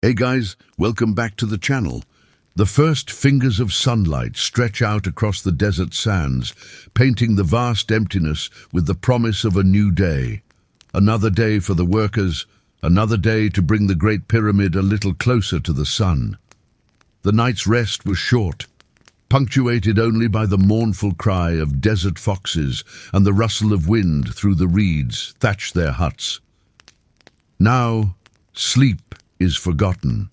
Hey guys, welcome back to the channel. The first fingers of sunlight stretch out across the desert sands, painting the vast emptiness with the promise of a new day. Another day for the workers, another day to bring the Great Pyramid a little closer to the sun. The night's rest was short, punctuated only by the mournful cry of desert foxes and the rustle of wind through the reeds thatched their huts. Now, sleep is forgotten.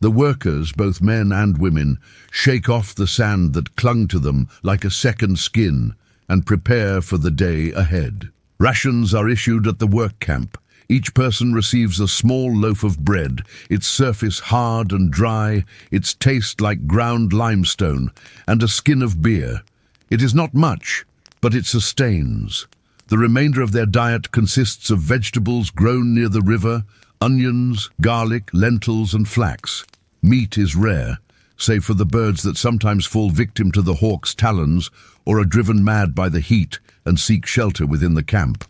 The workers, both men and women, shake off the sand that clung to them like a second skin and prepare for the day ahead. Rations are issued at the work camp. Each person receives a small loaf of bread, its surface hard and dry, its taste like ground limestone, and a skin of beer. It is not much, but it sustains. The remainder of their diet consists of vegetables grown near the river, onions, garlic, lentils, and flax. Meat is rare, save for the birds that sometimes fall victim to the hawk's talons or are driven mad by the heat and seek shelter within the camp.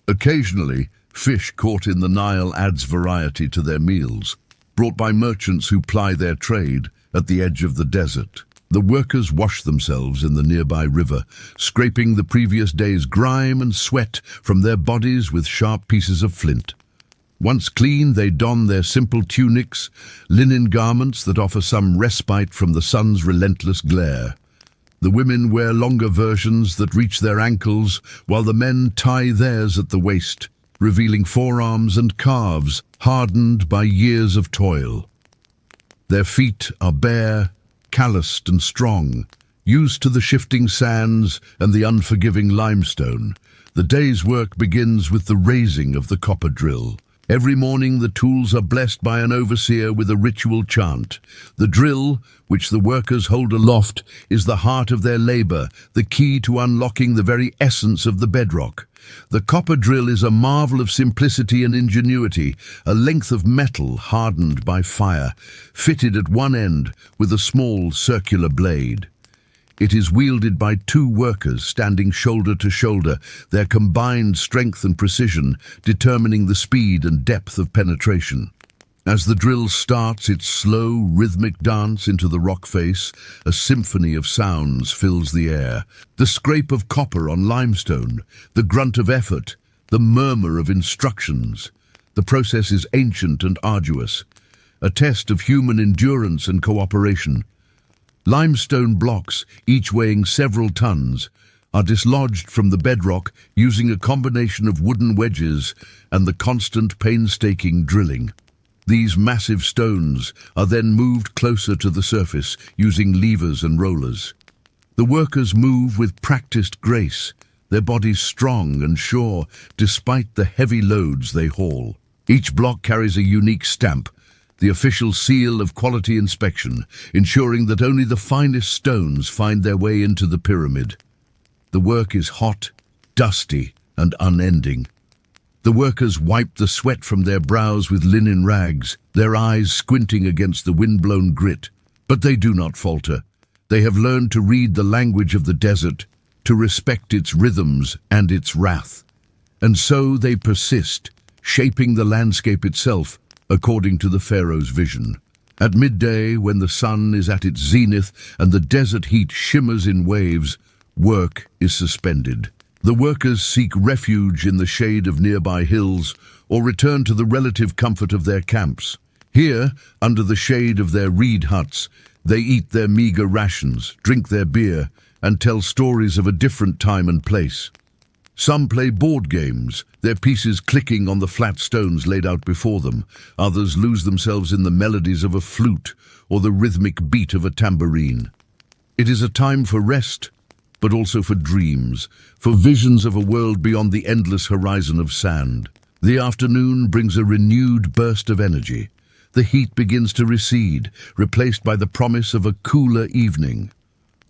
Occasionally, fish caught in the Nile adds variety to their meals, brought by merchants who ply their trade at the edge of the desert. The workers wash themselves in the nearby river, scraping the previous day's grime and sweat from their bodies with sharp pieces of flint. Once clean, they don their simple tunics, linen garments that offer some respite from the sun's relentless glare. The women wear longer versions that reach their ankles, while the men tie theirs at the waist, revealing forearms and calves hardened by years of toil. Their feet are bare, calloused and strong, used to the shifting sands and the unforgiving limestone. The day's work begins with the raising of the copper drill. Every morning the tools are blessed by an overseer with a ritual chant. The drill, which the workers hold aloft, is the heart of their labor, the key to unlocking the very essence of the bedrock. The copper drill is a marvel of simplicity and ingenuity, a length of metal hardened by fire, fitted at one end with a small circular blade. It is wielded by two workers standing shoulder to shoulder, their combined strength and precision determining the speed and depth of penetration. As the drill starts its slow, rhythmic dance into the rock face, a symphony of sounds fills the air. The scrape of copper on limestone, the grunt of effort, the murmur of instructions. The process is ancient and arduous, a test of human endurance and cooperation. Limestone blocks, each weighing several tons, are dislodged from the bedrock using a combination of wooden wedges and the constant painstaking drilling. These massive stones are then moved closer to the surface using levers and rollers. The workers move with practiced grace, their bodies strong and sure despite the heavy loads they haul. Each block carries a unique stamp, the official seal of quality inspection, ensuring that only the finest stones find their way into the pyramid. The work is hot, dusty, and unending. The workers wipe the sweat from their brows with linen rags, their eyes squinting against the wind-blown grit. But they do not falter. They have learned to read the language of the desert, to respect its rhythms and its wrath. And so they persist, shaping the landscape itself according to the pharaoh's vision. At midday, when the sun is at its zenith and the desert heat shimmers in waves, work is suspended. The workers seek refuge in the shade of nearby hills or return to the relative comfort of their camps. Here, under the shade of their reed huts, they eat their meager rations, drink their beer, and tell stories of a different time and place. Some play board games, their pieces clicking on the flat stones laid out before them. Others lose themselves in the melodies of a flute or the rhythmic beat of a tambourine. It is a time for rest, but also for dreams, for visions of a world beyond the endless horizon of sand. The afternoon brings a renewed burst of energy. The heat begins to recede, replaced by the promise of a cooler evening.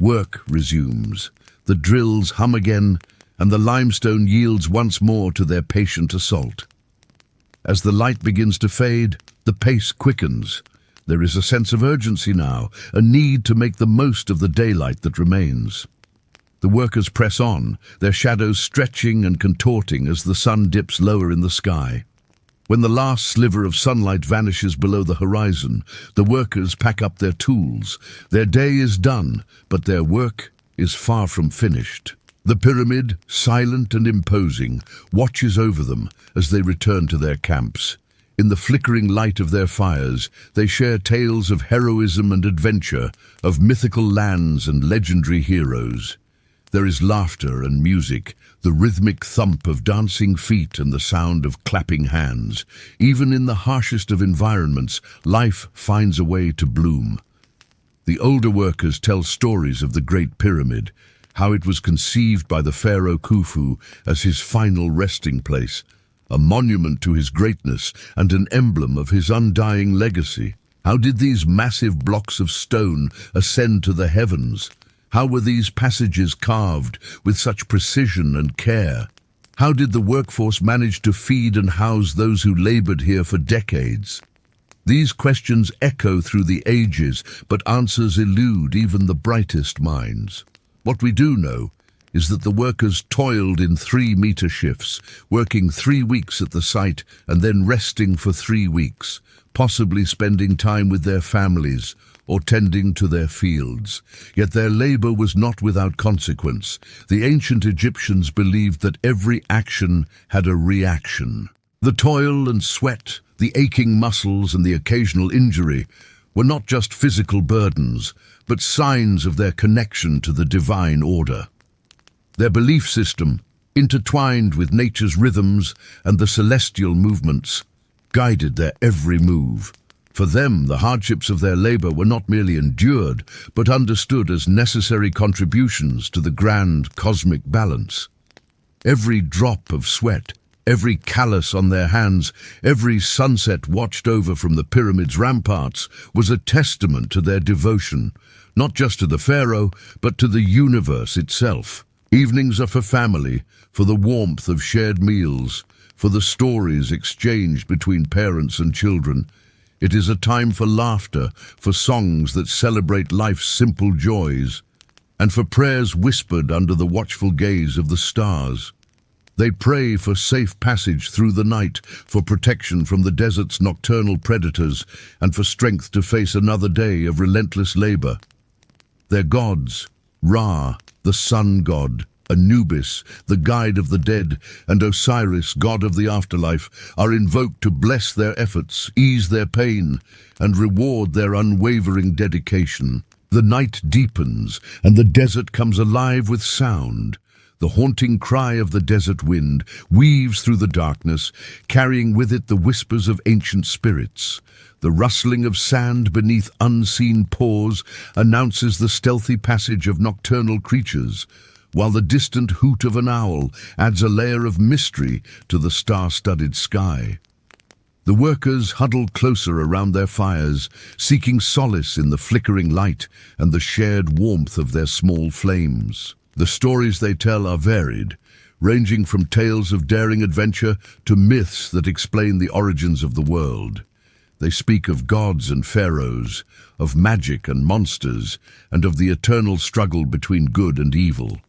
Work resumes. The drills hum again, and the limestone yields once more to their patient assault. As the light begins to fade, the pace quickens. There is a sense of urgency now, a need to make the most of the daylight that remains. The workers press on, their shadows stretching and contorting as the sun dips lower in the sky. When the last sliver of sunlight vanishes below the horizon, the workers pack up their tools. Their day is done, but their work is far from finished. The pyramid, silent and imposing, watches over them as they return to their camps. In the flickering light of their fires, they share tales of heroism and adventure, of mythical lands and legendary heroes. There is laughter and music, the rhythmic thump of dancing feet and the sound of clapping hands. Even in the harshest of environments, life finds a way to bloom. The older workers tell stories of the Great Pyramid, how it was conceived by the pharaoh Khufu as his final resting place, a monument to his greatness and an emblem of his undying legacy. How did these massive blocks of stone ascend to the heavens? How were these passages carved with such precision and care? How did the workforce manage to feed and house those who labored here for decades? These questions echo through the ages, but answers elude even the brightest minds. What we do know is that the workers toiled in 3-meter shifts, working 3 weeks at the site and then resting for 3 weeks, possibly spending time with their families or tending to their fields. Yet their labor was not without consequence. The ancient Egyptians believed that every action had a reaction. The toil and sweat, the aching muscles and the occasional injury were not just physical burdens, but signs of their connection to the divine order. Their belief system, intertwined with nature's rhythms and the celestial movements, guided their every move. For them, the hardships of their labor were not merely endured, but understood as necessary contributions to the grand cosmic balance. Every drop of sweat, every callus on their hands, every sunset watched over from the pyramid's ramparts was a testament to their devotion, not just to the pharaoh, but to the universe itself. Evenings are for family, for the warmth of shared meals, for the stories exchanged between parents and children. It is a time for laughter, for songs that celebrate life's simple joys, and for prayers whispered under the watchful gaze of the stars. They pray for safe passage through the night, for protection from the desert's nocturnal predators, and for strength to face another day of relentless labor. Their gods, Ra, the sun god, Anubis, the guide of the dead, and Osiris, god of the afterlife, are invoked to bless their efforts, ease their pain, and reward their unwavering dedication. The night deepens, and the desert comes alive with sound. The haunting cry of the desert wind weaves through the darkness, carrying with it the whispers of ancient spirits. The rustling of sand beneath unseen paws announces the stealthy passage of nocturnal creatures, while the distant hoot of an owl adds a layer of mystery to the star-studded sky. The workers huddle closer around their fires, seeking solace in the flickering light and the shared warmth of their small flames. The stories they tell are varied, ranging from tales of daring adventure to myths that explain the origins of the world. They speak of gods and pharaohs, of magic and monsters, and of the eternal struggle between good and evil.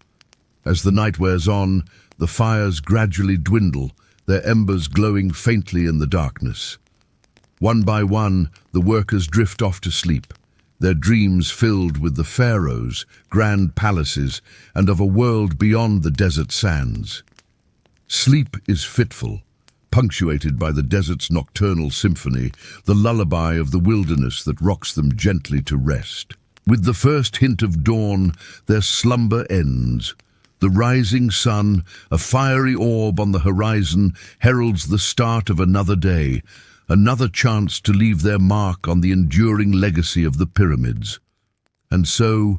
As the night wears on, the fires gradually dwindle, their embers glowing faintly in the darkness. One by one, the workers drift off to sleep, their dreams filled with the pharaohs, grand palaces, and of a world beyond the desert sands. Sleep is fitful, punctuated by the desert's nocturnal symphony, the lullaby of the wilderness that rocks them gently to rest. With the first hint of dawn, their slumber ends. The rising sun, a fiery orb on the horizon, heralds the start of another day, another chance to leave their mark on the enduring legacy of the pyramids. And so,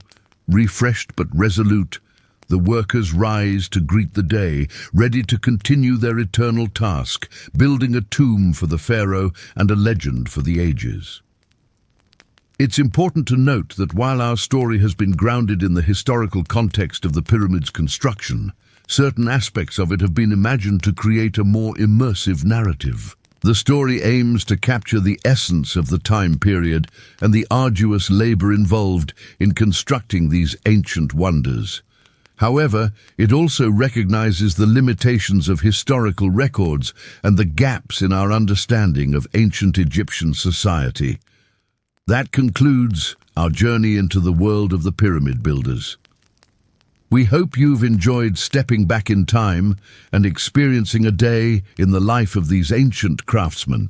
refreshed but resolute, the workers rise to greet the day, ready to continue their eternal task, building a tomb for the pharaoh and a legend for the ages. It's important to note that while our story has been grounded in the historical context of the pyramid's construction, certain aspects of it have been imagined to create a more immersive narrative. The story aims to capture the essence of the time period and the arduous labor involved in constructing these ancient wonders. However, it also recognizes the limitations of historical records and the gaps in our understanding of ancient Egyptian society. That concludes our journey into the world of the pyramid builders. We hope you've enjoyed stepping back in time and experiencing a day in the life of these ancient craftsmen.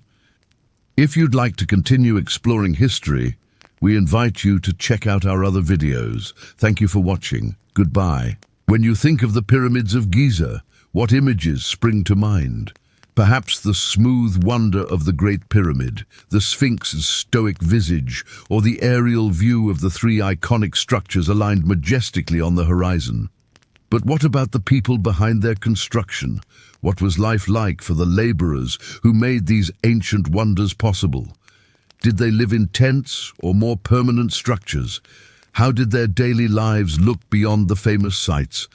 If you'd like to continue exploring history, we invite you to check out our other videos. Thank you for watching. Goodbye. When you think of the pyramids of Giza, what images spring to mind? Perhaps the smooth wonder of the Great Pyramid, the Sphinx's stoic visage, or the aerial view of the three iconic structures aligned majestically on the horizon. But what about the people behind their construction? What was life like for the laborers who made these ancient wonders possible? Did they live in tents or more permanent structures? How did their daily lives look beyond the famous sites?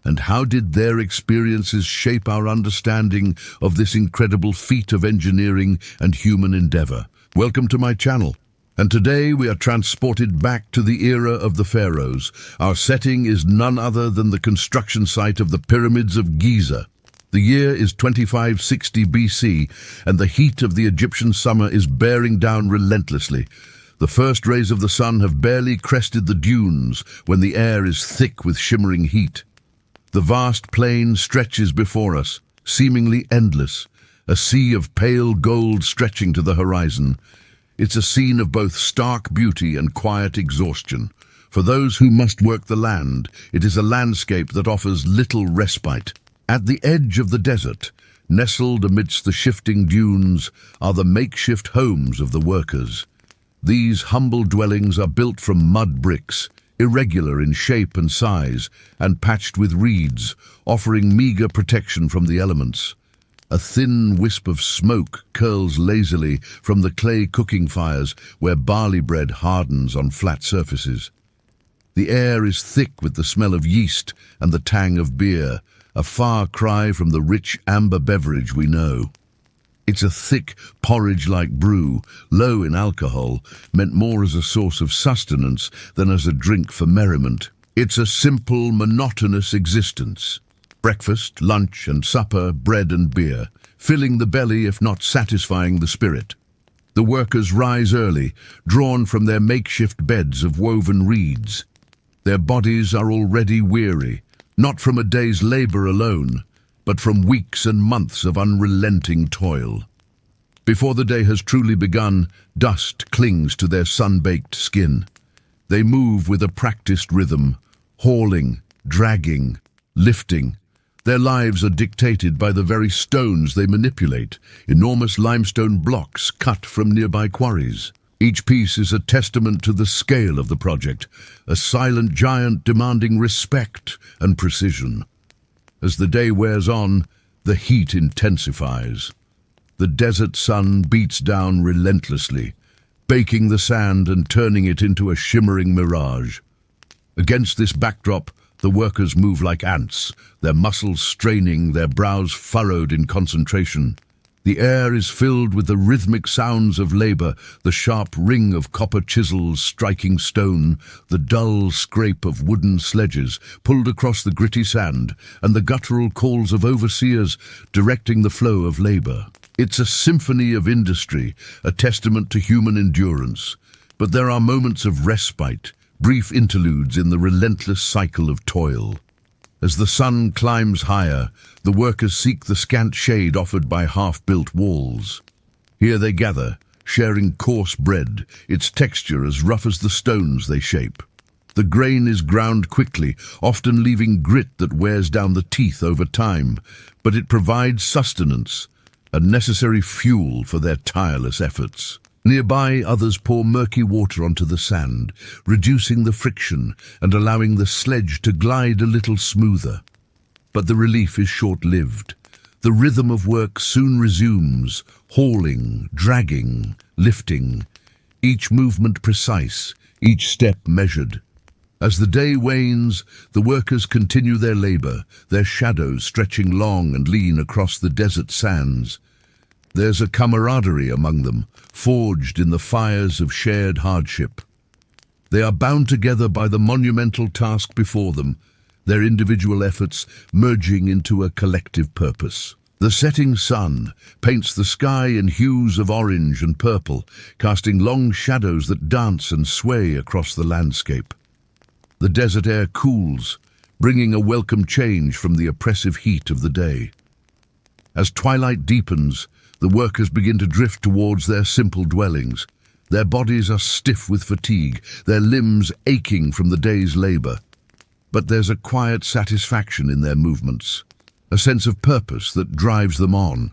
And how did their experiences shape our understanding of this incredible feat of engineering and human endeavor? Welcome to my channel. And today we are transported back to the era of the pharaohs. Our setting is none other than the construction site of the pyramids of Giza. The year is 2560 BC, and the heat of the Egyptian summer is bearing down relentlessly. The first rays of the sun have barely crested the dunes when the air is thick with shimmering heat. The vast plain stretches before us, seemingly endless, a sea of pale gold stretching to the horizon. It's a scene of both stark beauty and quiet exhaustion. For those who must work the land, it is a landscape that offers little respite. At the edge of the desert, nestled amidst the shifting dunes, are the makeshift homes of the workers. These humble dwellings are built from mud bricks, irregular in shape and size, and patched with reeds, offering meager protection from the elements. A thin wisp of smoke curls lazily from the clay cooking fires where barley bread hardens on flat surfaces. The air is thick with the smell of yeast and the tang of beer, a far cry from the rich amber beverage we know. It's a thick, porridge-like brew, low in alcohol, meant more as a source of sustenance than as a drink for merriment. It's a simple, monotonous existence. Breakfast, lunch and supper, bread and beer, filling the belly if not satisfying the spirit. The workers rise early, drawn from their makeshift beds of woven reeds. Their bodies are already weary, not from a day's labor alone, but from weeks and months of unrelenting toil. Before the day has truly begun, dust clings to their sun-baked skin. They move with a practiced rhythm, hauling, dragging, lifting. Their lives are dictated by the very stones they manipulate, enormous limestone blocks cut from nearby quarries. Each piece is a testament to the scale of the project, a silent giant demanding respect and precision. As the day wears on, the heat intensifies. The desert sun beats down relentlessly, baking the sand and turning it into a shimmering mirage. Against this backdrop, the workers move like ants, their muscles straining, their brows furrowed in concentration. The air is filled with the rhythmic sounds of labor, the sharp ring of copper chisels striking stone, the dull scrape of wooden sledges pulled across the gritty sand, and the guttural calls of overseers directing the flow of labor. It's a symphony of industry, a testament to human endurance. But there are moments of respite, brief interludes in the relentless cycle of toil. As the sun climbs higher, the workers seek the scant shade offered by half-built walls. Here they gather, sharing coarse bread, its texture as rough as the stones they shape. The grain is ground quickly, often leaving grit that wears down the teeth over time, but it provides sustenance, a necessary fuel for their tireless efforts. Nearby, others pour murky water onto the sand, reducing the friction and allowing the sledge to glide a little smoother. But the relief is short-lived. The rhythm of work soon resumes, hauling, dragging, lifting, each movement precise, each step measured. As the day wanes, the workers continue their labor, their shadows stretching long and lean across the desert sands. There's a camaraderie among them, forged in the fires of shared hardship. They are bound together by the monumental task before them, their individual efforts merging into a collective purpose. The setting sun paints the sky in hues of orange and purple, casting long shadows that dance and sway across the landscape. The desert air cools, bringing a welcome change from the oppressive heat of the day. As twilight deepens, the workers begin to drift towards their simple dwellings. Their bodies are stiff with fatigue, their limbs aching from the day's labor. But there's a quiet satisfaction in their movements, a sense of purpose that drives them on.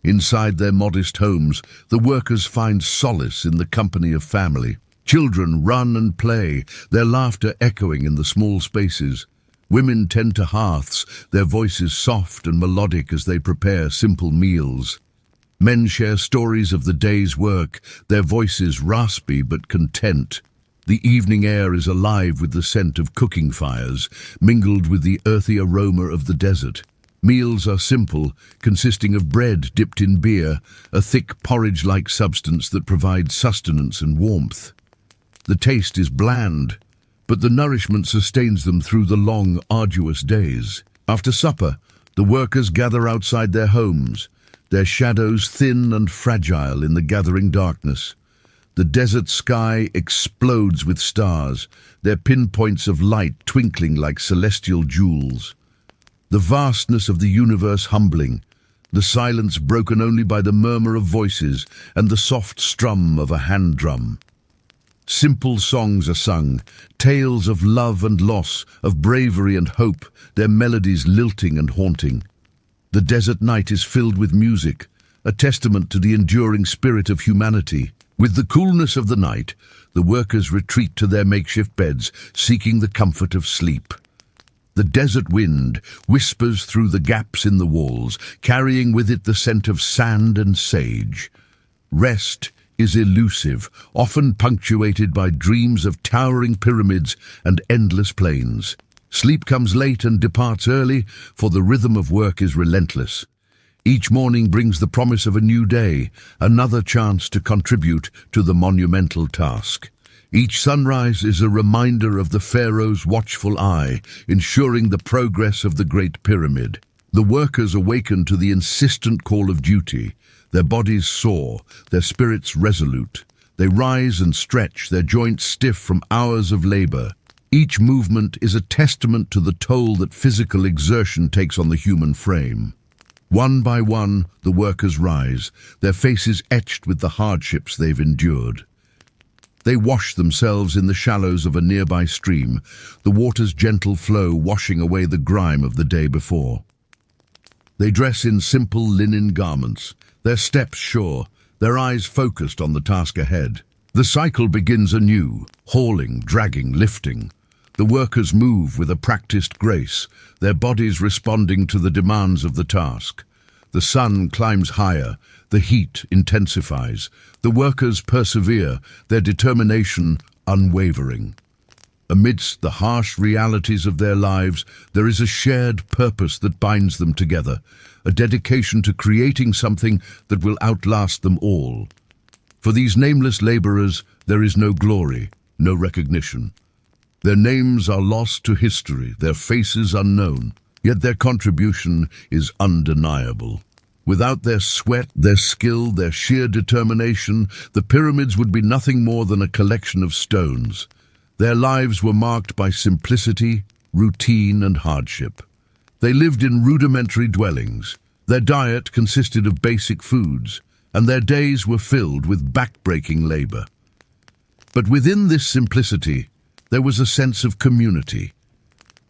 Inside their modest homes, the workers find solace in the company of family. Children run and play, their laughter echoing in the small spaces. Women tend to hearths, their voices soft and melodic as they prepare simple meals. Men share stories of the day's work, their voices raspy but content. The evening air is alive with the scent of cooking fires, mingled with the earthy aroma of the desert. Meals are simple, consisting of bread dipped in beer, a thick porridge-like substance that provides sustenance and warmth. The taste is bland, but the nourishment sustains them through the long, arduous days. After supper, the workers gather outside their homes, their shadows thin and fragile in the gathering darkness. The desert sky explodes with stars, their pinpoints of light twinkling like celestial jewels. The vastness of the universe humbling, the silence broken only by the murmur of voices and the soft strum of a hand drum. Simple songs are sung, tales of love and loss, of bravery and hope, their melodies lilting and haunting. The desert night is filled with music, a testament to the enduring spirit of humanity. With the coolness of the night, the workers retreat to their makeshift beds, seeking the comfort of sleep. The desert wind whispers through the gaps in the walls, carrying with it the scent of sand and sage. Rest is elusive, often punctuated by dreams of towering pyramids and endless plains. Sleep comes late and departs early, for the rhythm of work is relentless. Each morning brings the promise of a new day, another chance to contribute to the monumental task. Each sunrise is a reminder of the pharaoh's watchful eye, ensuring the progress of the Great Pyramid. The workers awaken to the insistent call of duty. Their bodies soar, their spirits resolute. They rise and stretch, their joints stiff from hours of labor. Each movement is a testament to the toll that physical exertion takes on the human frame. One by one, the workers rise, their faces etched with the hardships they've endured. They wash themselves in the shallows of a nearby stream, the water's gentle flow washing away the grime of the day before. They dress in simple linen garments, their steps sure, their eyes focused on the task ahead. The cycle begins anew, hauling, dragging, lifting. The workers move with a practiced grace, their bodies responding to the demands of the task. The sun climbs higher, the heat intensifies. The workers persevere, their determination unwavering. Amidst the harsh realities of their lives, there is a shared purpose that binds them together, a dedication to creating something that will outlast them all. For these nameless laborers, there is no glory, no recognition. Their names are lost to history, their faces unknown, yet their contribution is undeniable. Without their sweat, their skill, their sheer determination, the pyramids would be nothing more than a collection of stones. Their lives were marked by simplicity, routine, and hardship. They lived in rudimentary dwellings. Their diet consisted of basic foods, and their days were filled with back-breaking labor. But within this simplicity, there was a sense of community.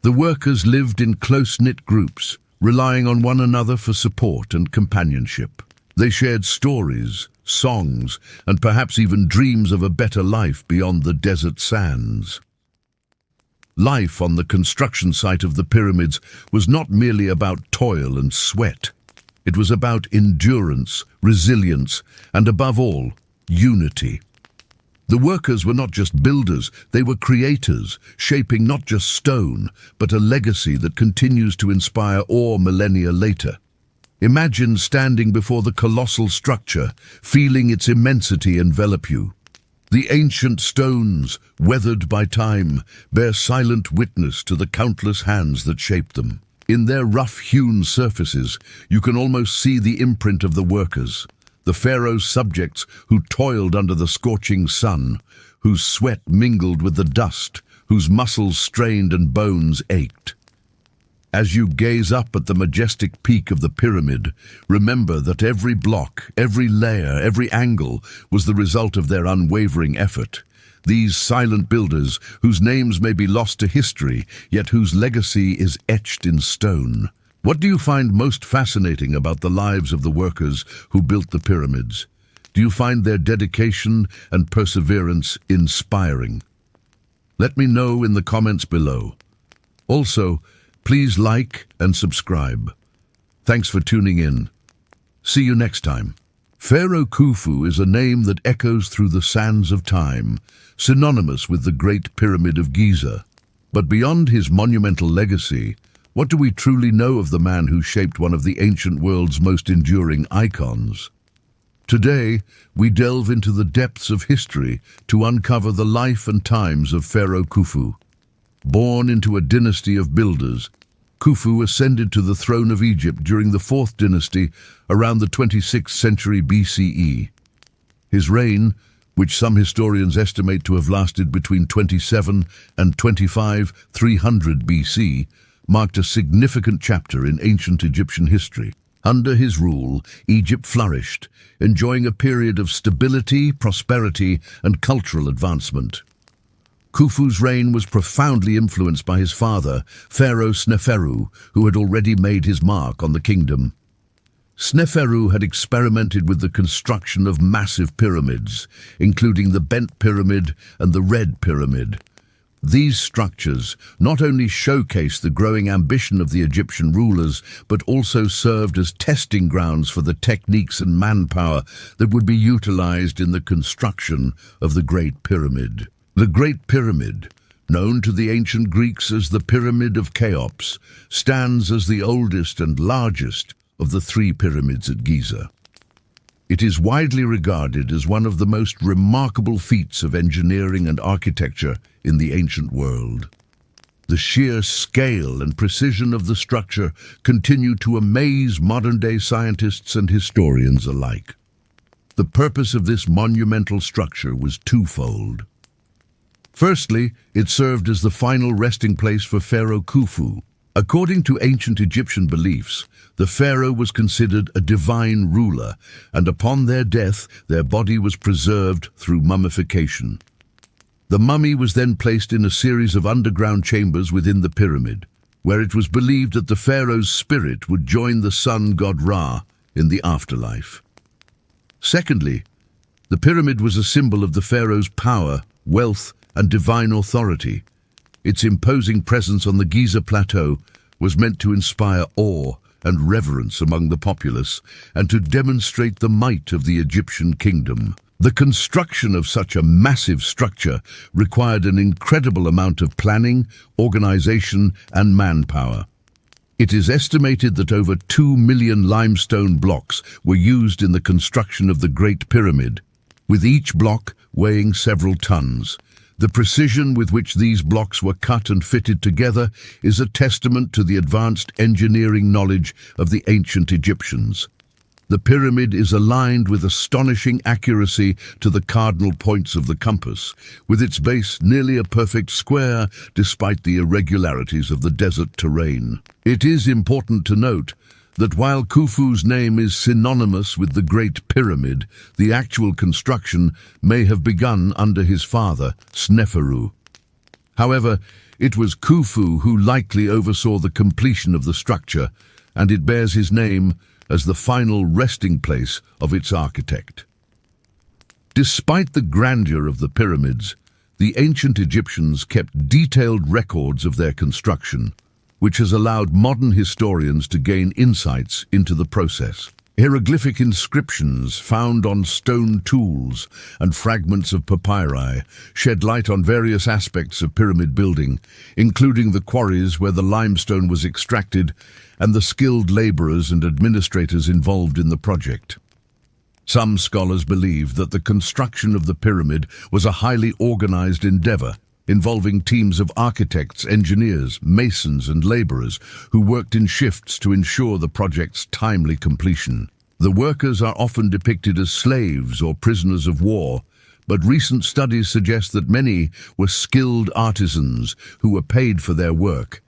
The workers lived in close-knit groups, relying on one another for support and companionship. They shared stories, songs, and perhaps even dreams of a better life beyond the desert sands. Life on the construction site of the pyramids was not merely about toil and sweat. It was about endurance, resilience, and above all, unity. The workers were not just builders, they were creators, shaping not just stone, but a legacy that continues to inspire awe millennia later. Imagine standing before the colossal structure, feeling its immensity envelop you. The ancient stones, weathered by time, bear silent witness to the countless hands that shaped them. In their rough-hewn surfaces, you can almost see the imprint of the workers, the pharaoh's subjects who toiled under the scorching sun, whose sweat mingled with the dust, whose muscles strained and bones ached. As you gaze up at the majestic peak of the pyramid, remember that every block, every layer, every angle was the result of their unwavering effort. These silent builders, whose names may be lost to history, yet whose legacy is etched in stone. What do you find most fascinating about the lives of the workers who built the pyramids? Do you find their dedication and perseverance inspiring? Let me know in the comments below. Also, please like and subscribe. Thanks for tuning in. See you next time. Pharaoh Khufu is a name that echoes through the sands of time, synonymous with the Great Pyramid of Giza. But beyond his monumental legacy, what do we truly know of the man who shaped one of the ancient world's most enduring icons? Today, we delve into the depths of history to uncover the life and times of Pharaoh Khufu. Born into a dynasty of builders, Khufu ascended to the throne of Egypt during the 4th dynasty around the 26th century BCE. His reign, which some historians estimate to have lasted between 27 and 300 BC, marked a significant chapter in ancient Egyptian history. Under his rule, Egypt flourished, enjoying a period of stability, prosperity, and cultural advancement. Khufu's reign was profoundly influenced by his father, Pharaoh Sneferu, who had already made his mark on the kingdom. Sneferu had experimented with the construction of massive pyramids, including the Bent Pyramid and the Red Pyramid. These structures not only showcased the growing ambition of the Egyptian rulers, but also served as testing grounds for the techniques and manpower that would be utilized in the construction of the Great Pyramid. The Great Pyramid, known to the ancient Greeks as the Pyramid of Cheops, stands as the oldest and largest of the 3 pyramids at Giza. It is widely regarded as one of the most remarkable feats of engineering and architecture in the ancient world. The sheer scale and precision of the structure continue to amaze modern-day scientists and historians alike. The purpose of this monumental structure was twofold. Firstly, it served as the final resting place for Pharaoh Khufu. According to ancient Egyptian beliefs, the pharaoh was considered a divine ruler, and upon their death, their body was preserved through mummification. The mummy was then placed in a series of underground chambers within the pyramid, where it was believed that the pharaoh's spirit would join the sun god Ra in the afterlife. Secondly, the pyramid was a symbol of the pharaoh's power, wealth, and divine authority. Its imposing presence on the Giza Plateau was meant to inspire awe and reverence among the populace and to demonstrate the might of the Egyptian kingdom. The construction of such a massive structure required an incredible amount of planning, organization, and manpower. It is estimated that over 2 million limestone blocks were used in the construction of the Great Pyramid, with each block weighing several tons. The precision with which these blocks were cut and fitted together is a testament to the advanced engineering knowledge of the ancient Egyptians. The pyramid is aligned with astonishing accuracy to the cardinal points of the compass, with its base nearly a perfect square despite the irregularities of the desert terrain. It is important to note that while Khufu's name is synonymous with the Great Pyramid, the actual construction may have begun under his father, Sneferu. However, it was Khufu who likely oversaw the completion of the structure, and it bears his name as the final resting place of its architect. Despite the grandeur of the pyramids, the ancient Egyptians kept detailed records of their construction, which has allowed modern historians to gain insights into the process. Hieroglyphic inscriptions found on stone tools and fragments of papyri shed light on various aspects of pyramid building, including the quarries where the limestone was extracted and the skilled laborers and administrators involved in the project. Some scholars believe that the construction of the pyramid was a highly organized endeavor, involving teams of architects, engineers, masons, and laborers who worked in shifts to ensure the project's timely completion. The workers are often depicted as slaves or prisoners of war, but recent studies suggest that many were skilled artisans who were paid for their work.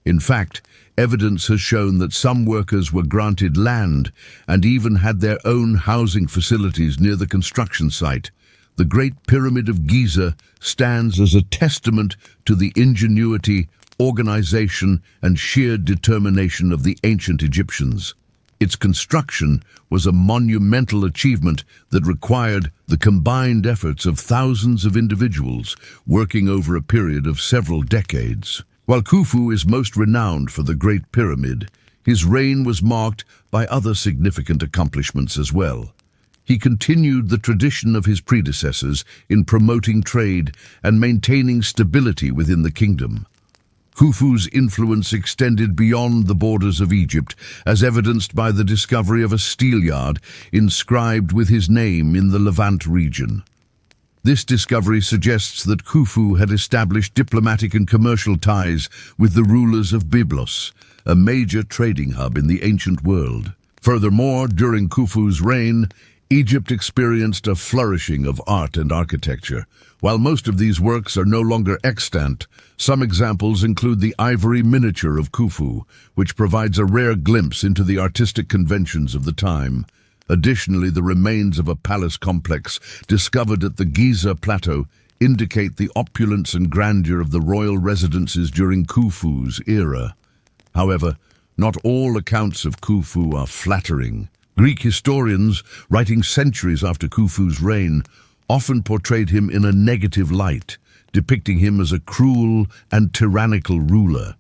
In fact, evidence has shown that some workers were granted land and even had their own housing facilities near the construction site. The Great Pyramid of Giza stands as a testament to the ingenuity, organization, and sheer determination of the ancient Egyptians. Its construction was a monumental achievement that required the combined efforts of thousands of individuals working over a period of several decades. While Khufu is most renowned for the Great Pyramid, his reign was marked by other significant accomplishments as well. He continued the tradition of his predecessors in promoting trade and maintaining stability within the kingdom. Khufu's influence extended beyond the borders of Egypt, as evidenced by the discovery of a steelyard inscribed with his name in the Levant region. This discovery suggests that Khufu had established diplomatic and commercial ties with the rulers of Byblos, a major trading hub in the ancient world. Furthermore, during Khufu's reign, Egypt experienced a flourishing of art and architecture. While most of these works are no longer extant, some examples include the ivory miniature of Khufu, which provides a rare glimpse into the artistic conventions of the time. Additionally, the remains of a palace complex discovered at the Giza Plateau indicate the opulence and grandeur of the royal residences during Khufu's era. However, not all accounts of Khufu are flattering. Greek historians, writing centuries after Khufu's reign, often portrayed him in a negative light, depicting him as a cruel and tyrannical ruler.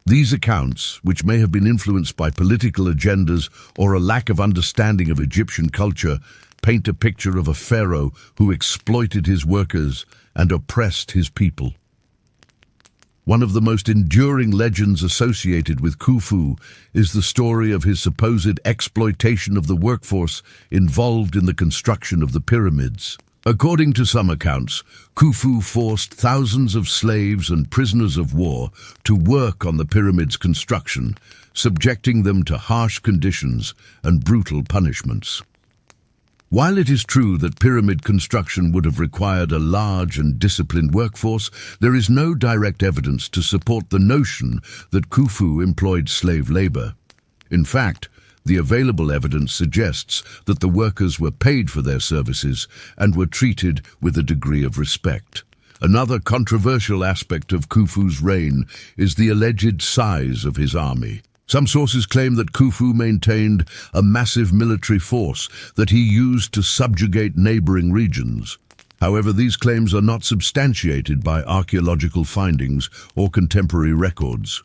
These accounts, which may have been influenced by political agendas or a lack of understanding of Egyptian culture, paint a picture of a pharaoh who exploited his workers and oppressed his people. One of the most enduring legends associated with Khufu is the story of his supposed exploitation of the workforce involved in the construction of the pyramids. According to some accounts, Khufu forced thousands of slaves and prisoners of war to work on the pyramid's construction, subjecting them to harsh conditions and brutal punishments. While it is true that pyramid construction would have required a large and disciplined workforce, there is no direct evidence to support the notion that Khufu employed slave labor. In fact, the available evidence suggests that the workers were paid for their services and were treated with a degree of respect. Another controversial aspect of Khufu's reign is the alleged size of his army. Some sources claim that Khufu maintained a massive military force that he used to subjugate neighboring regions. However, these claims are not substantiated by archaeological findings or contemporary records.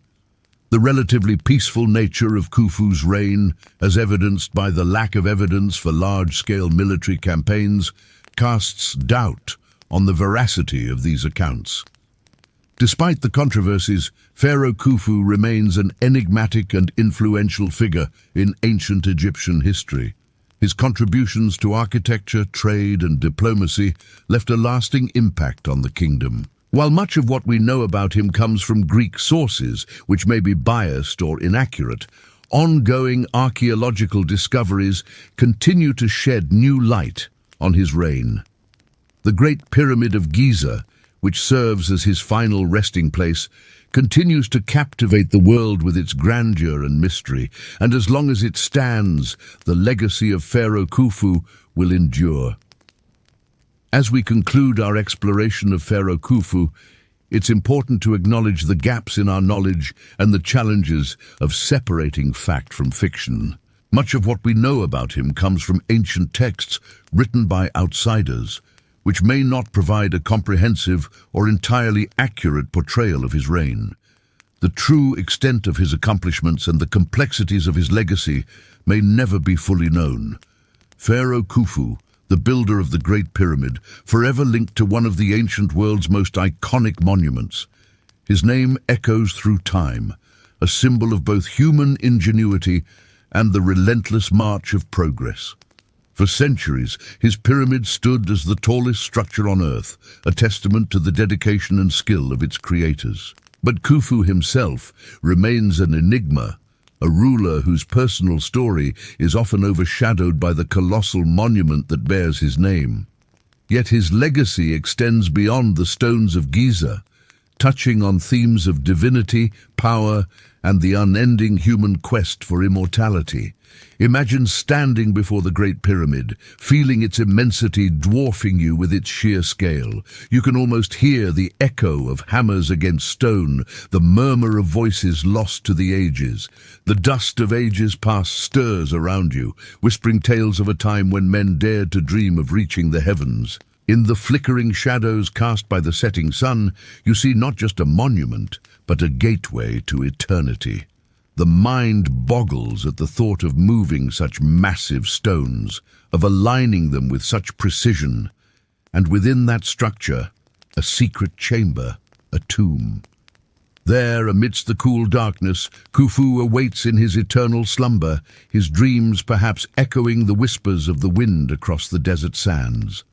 The relatively peaceful nature of Khufu's reign, as evidenced by the lack of evidence for large-scale military campaigns, casts doubt on the veracity of these accounts. Despite the controversies, Pharaoh Khufu remains an enigmatic and influential figure in ancient Egyptian history. His contributions to architecture, trade, and diplomacy left a lasting impact on the kingdom. While much of what we know about him comes from Greek sources, which may be biased or inaccurate, ongoing archaeological discoveries continue to shed new light on his reign. The Great Pyramid of Giza, which serves as his final resting place, continues to captivate the world with its grandeur and mystery, and as long as it stands, the legacy of Pharaoh Khufu will endure. As we conclude our exploration of Pharaoh Khufu, it's important to acknowledge the gaps in our knowledge and the challenges of separating fact from fiction. Much of what we know about him comes from ancient texts written by outsiders, which may not provide a comprehensive or entirely accurate portrayal of his reign. The true extent of his accomplishments and the complexities of his legacy may never be fully known. Pharaoh Khufu, the builder of the Great Pyramid, forever linked to one of the ancient world's most iconic monuments. His name echoes through time, a symbol of both human ingenuity and the relentless march of progress. For centuries, his pyramid stood as the tallest structure on Earth, a testament to the dedication and skill of its creators. But Khufu himself remains an enigma, a ruler whose personal story is often overshadowed by the colossal monument that bears his name. Yet his legacy extends beyond the stones of Giza, touching on themes of divinity, power, and the unending human quest for immortality. Imagine standing before the Great Pyramid, feeling its immensity dwarfing you with its sheer scale. You can almost hear the echo of hammers against stone, the murmur of voices lost to the ages. The dust of ages past stirs around you, whispering tales of a time when men dared to dream of reaching the heavens. In the flickering shadows cast by the setting sun, you see not just a monument, but a gateway to eternity. The mind boggles at the thought of moving such massive stones, of aligning them with such precision, and within that structure, a secret chamber, a tomb. There, amidst the cool darkness, Khufu awaits in his eternal slumber, his dreams perhaps echoing the whispers of the wind across the desert sands.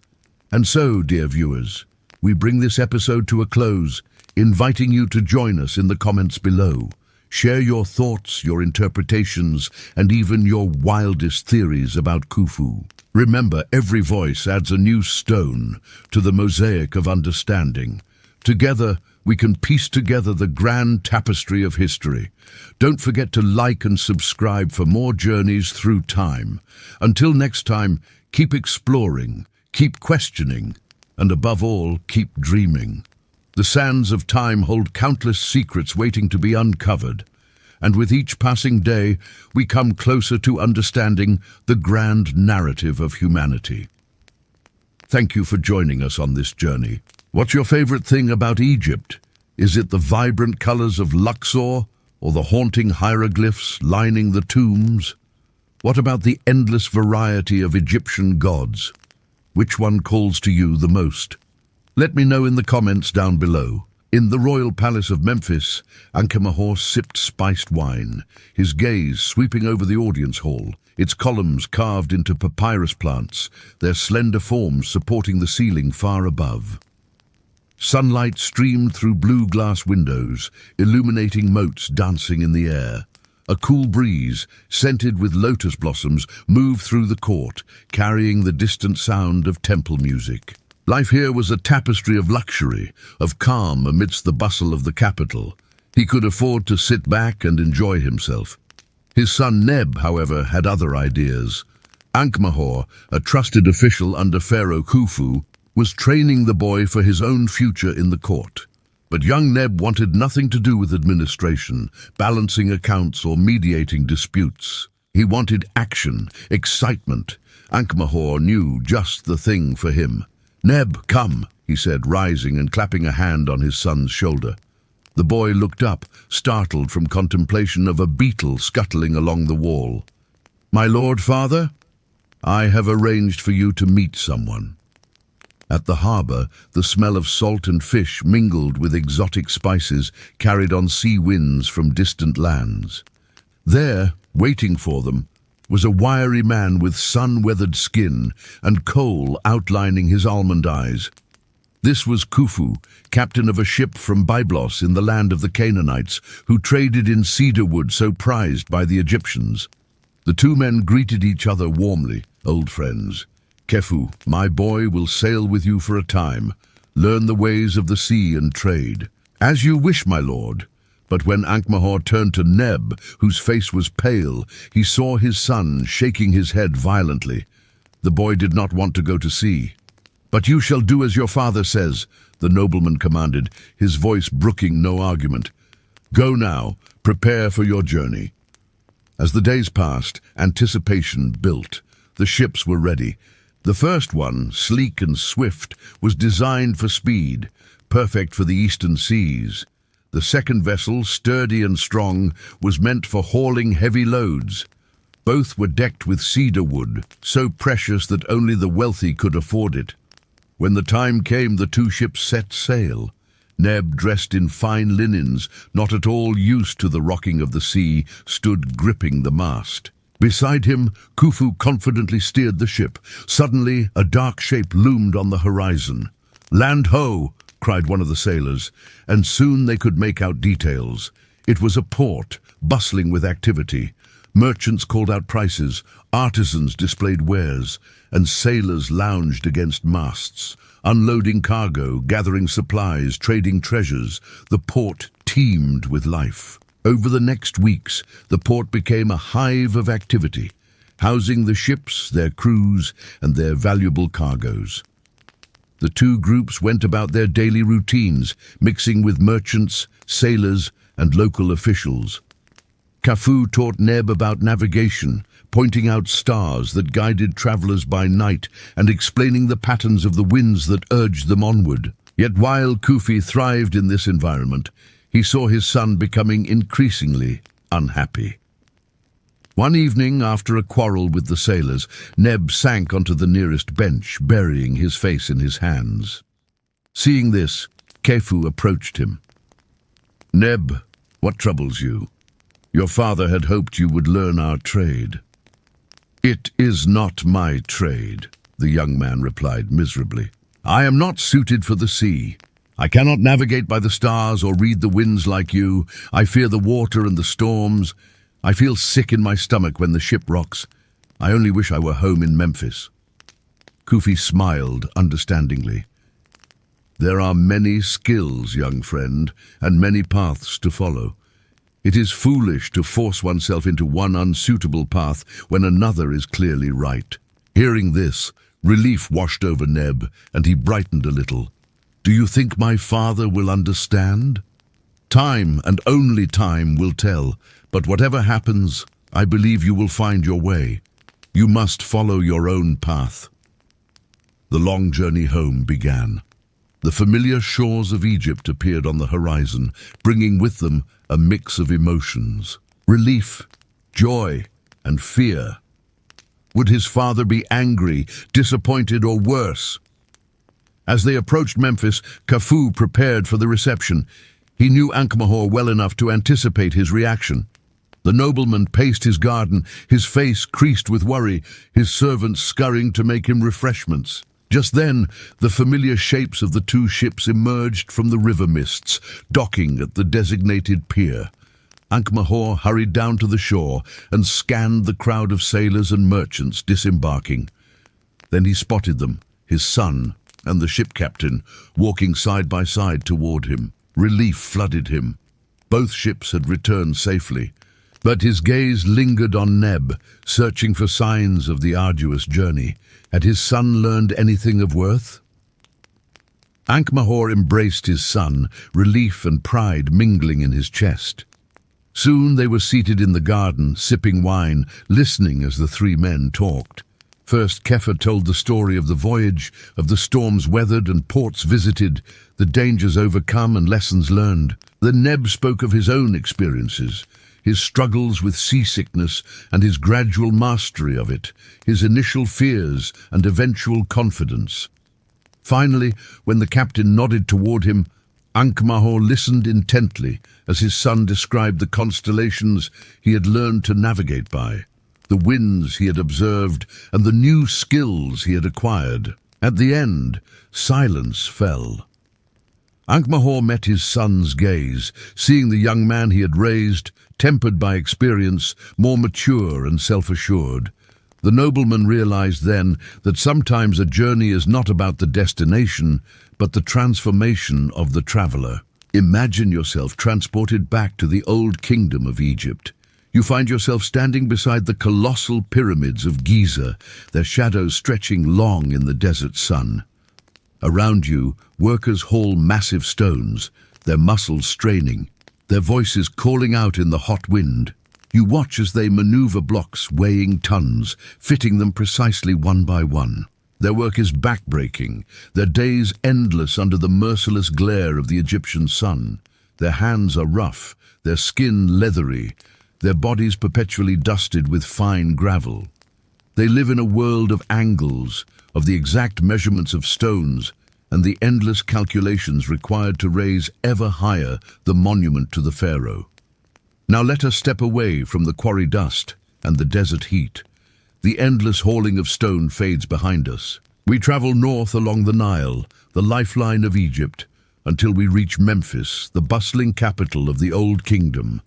And so, dear viewers, we bring this episode to a close, inviting you to join us in the comments below. Share your thoughts, your interpretations, and even your wildest theories about Khufu. Remember, every voice adds a new stone to the mosaic of understanding. Together, we can piece together the grand tapestry of history. Don't forget to like and subscribe for more journeys through time. Until next time, keep exploring, keep questioning, and above all, keep dreaming. The sands of time hold countless secrets waiting to be uncovered, and with each passing day, we come closer to understanding the grand narrative of humanity. Thank you for joining us on this journey. What's your favorite thing about Egypt? Is it the vibrant colors of Luxor or the haunting hieroglyphs lining the tombs? What about the endless variety of Egyptian gods? Which one calls to you the most? Let me know in the comments down below. In the royal palace of Memphis, Ankh-Mahor sipped spiced wine, his gaze sweeping over the audience hall, its columns carved into papyrus plants, their slender forms supporting the ceiling far above. Sunlight streamed through blue glass windows, illuminating motes dancing in the air. A cool breeze, scented with lotus blossoms, moved through the court, carrying the distant sound of temple music. Life here was a tapestry of luxury, of calm amidst the bustle of the capital. He could afford to sit back and enjoy himself. His son Neb, however, had other ideas. Ankh-Mahor, a trusted official under Pharaoh Khufu, was training the boy for his own future in the court. But young Neb wanted nothing to do with administration, balancing accounts or mediating disputes. He wanted action, excitement. Ankh-Mahor knew just the thing for him. "Neb, come," he said, rising and clapping a hand on his son's shoulder. The boy looked up, startled from contemplation of a beetle scuttling along the wall. "My lord, father, I have arranged for you to meet someone." At the harbor, the smell of salt and fish mingled with exotic spices carried on sea winds from distant lands. There, waiting for them, was a wiry man with sun-weathered skin and kohl outlining his almond eyes. This was Khufu, captain of a ship from Byblos in the land of the Canaanites, who traded in cedar wood so prized by the Egyptians. The two men greeted each other warmly. "Old friends, Khufu, my boy will sail with you for a time, learn the ways of the sea and trade." "As you wish, my lord." But when Ankh-Mahor turned to Neb, whose face was pale, he saw his son shaking his head violently. The boy did not want to go to sea. "But you shall do as your father says," the nobleman commanded, his voice brooking no argument. "Go now, prepare for your journey." As the days passed, anticipation built. The ships were ready. The first one, sleek and swift, was designed for speed, perfect for the eastern seas. The second vessel, sturdy and strong, was meant for hauling heavy loads. Both were decked with cedar wood, so precious that only the wealthy could afford it. When the time came, the two ships set sail. Neb, dressed in fine linens, not at all used to the rocking of the sea, stood gripping the mast. Beside him, Khufu confidently steered the ship. Suddenly, a dark shape loomed on the horizon. "Land ho!" cried one of the sailors, and soon they could make out details. It was a port, bustling with activity. Merchants called out prices, artisans displayed wares, and sailors lounged against masts, unloading cargo, gathering supplies, trading treasures. The port teemed with life. Over the next weeks, the port became a hive of activity, housing the ships, their crews, and their valuable cargoes. The two groups went about their daily routines, mixing with merchants, sailors, and local officials. Khufu taught Neb about navigation, pointing out stars that guided travelers by night and explaining the patterns of the winds that urged them onward. Yet while Khufu thrived in this environment, he saw his son becoming increasingly unhappy. One evening, after a quarrel with the sailors, Neb sank onto the nearest bench, burying his face in his hands. Seeing this, Khufu approached him. "Neb, what troubles you? Your father had hoped you would learn our trade." "It is not my trade," the young man replied miserably. "I am not suited for the sea. I cannot navigate by the stars or read the winds like you. I fear the water and the storms. I feel sick in my stomach when the ship rocks. I only wish I were home in Memphis." Khufu smiled understandingly. "There are many skills, young friend, and many paths to follow. It is foolish to force oneself into one unsuitable path when another is clearly right." Hearing this, relief washed over Neb, and he brightened a little. "Do you think my father will understand?" "Time, and only time, will tell. But whatever happens, I believe you will find your way. You must follow your own path." The long journey home began. The familiar shores of Egypt appeared on the horizon, bringing with them a mix of emotions: relief, joy, and fear. Would his father be angry, disappointed, or worse? As they approached Memphis, Khufu prepared for the reception. He knew Ankh-Mahor well enough to anticipate his reaction. The nobleman paced his garden, his face creased with worry, his servants scurrying to make him refreshments. Just then, the familiar shapes of the two ships emerged from the river mists, docking at the designated pier. Ankh-Mahor hurried down to the shore and scanned the crowd of sailors and merchants disembarking. Then he spotted them, his son and the ship captain, walking side by side toward him. Relief flooded him. Both ships had returned safely, but his gaze lingered on Neb, searching for signs of the arduous journey. Had his son learned anything of worth? Ankh-Mahor embraced his son, relief and pride mingling in his chest. Soon they were seated in the garden, sipping wine, listening as the three men talked. First, Kepha told the story of the voyage, of the storms weathered and ports visited, the dangers overcome and lessons learned. Then Neb spoke of his own experiences, his struggles with seasickness and his gradual mastery of it, his initial fears and eventual confidence. Finally, when the captain nodded toward him, Ankh-Mahor listened intently as his son described the constellations he had learned to navigate by, the winds he had observed, and the new skills he had acquired. At the end, silence fell. Ankh-Mahor met his son's gaze, seeing the young man he had raised, tempered by experience, more mature and self-assured. The nobleman realized then that sometimes a journey is not about the destination, but the transformation of the traveler. Imagine yourself transported back to the old kingdom of Egypt. You find yourself standing beside the colossal pyramids of Giza, their shadows stretching long in the desert sun. Around you, workers haul massive stones, their muscles straining, their voices calling out in the hot wind. You watch as they maneuver blocks weighing tons, fitting them precisely one by one. Their work is backbreaking, their days endless under the merciless glare of the Egyptian sun. Their hands are rough, their skin leathery, their bodies perpetually dusted with fine gravel. They live in a world of angles, of the exact measurements of stones, and the endless calculations required to raise ever higher the monument to the pharaoh. Now let us step away from the quarry dust and the desert heat. The endless hauling of stone fades behind us. We travel north along the Nile, the lifeline of Egypt, until we reach Memphis, the bustling capital of the Old Kingdom.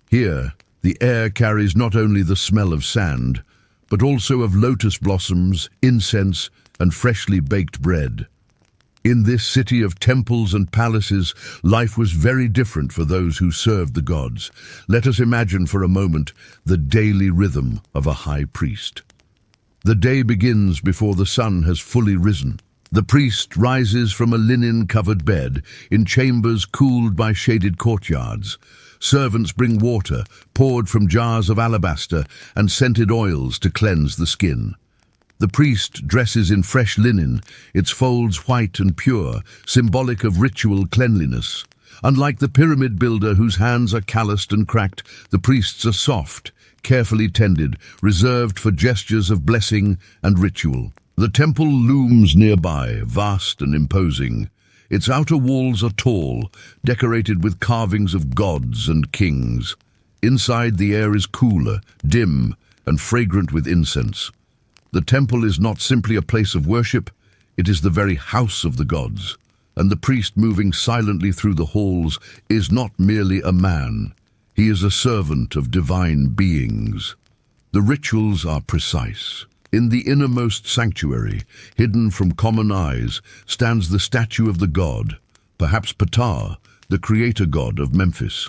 Here, the air carries not only the smell of sand, but also of lotus blossoms, incense, and freshly baked bread. In this city of temples and palaces, life was very different for those who served the gods. Let us imagine for a moment the daily rhythm of a high priest. The day begins before the sun has fully risen. The priest rises from a linen-covered bed in chambers cooled by shaded courtyards. Servants bring water, poured from jars of alabaster, and scented oils to cleanse the skin. The priest dresses in fresh linen, its folds white and pure, symbolic of ritual cleanliness. Unlike the pyramid builder whose hands are calloused and cracked, the priests are soft, carefully tended, reserved for gestures of blessing and ritual. The temple looms nearby, vast and imposing. Its outer walls are tall, decorated with carvings of gods and kings. Inside, the air is cooler, dim, and fragrant with incense. The temple is not simply a place of worship, it is the very house of the gods. And the priest moving silently through the halls is not merely a man. He is a servant of divine beings. The rituals are precise. In the innermost sanctuary, hidden from common eyes, stands the statue of the god, perhaps Ptah, the creator god of Memphis.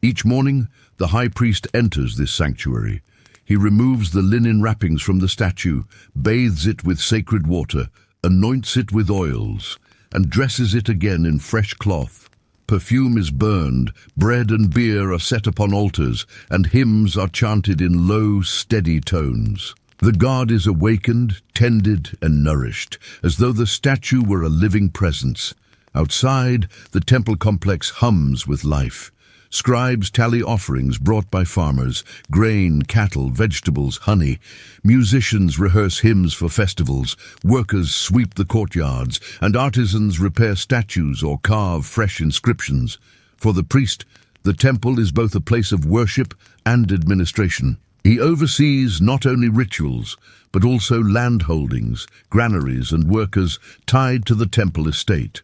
Each morning, the high priest enters this sanctuary. He removes the linen wrappings from the statue, bathes it with sacred water, anoints it with oils, and dresses it again in fresh cloth. Perfume is burned, bread and beer are set upon altars, and hymns are chanted in low, steady tones. The god is awakened, tended, and nourished, as though the statue were a living presence. Outside, the temple complex hums with life. Scribes tally offerings brought by farmers, grain, cattle, vegetables, honey. Musicians rehearse hymns for festivals, workers sweep the courtyards, and artisans repair statues or carve fresh inscriptions. For the priest, the temple is both a place of worship and administration. He oversees not only rituals, but also land holdings, granaries, and workers tied to the temple estate.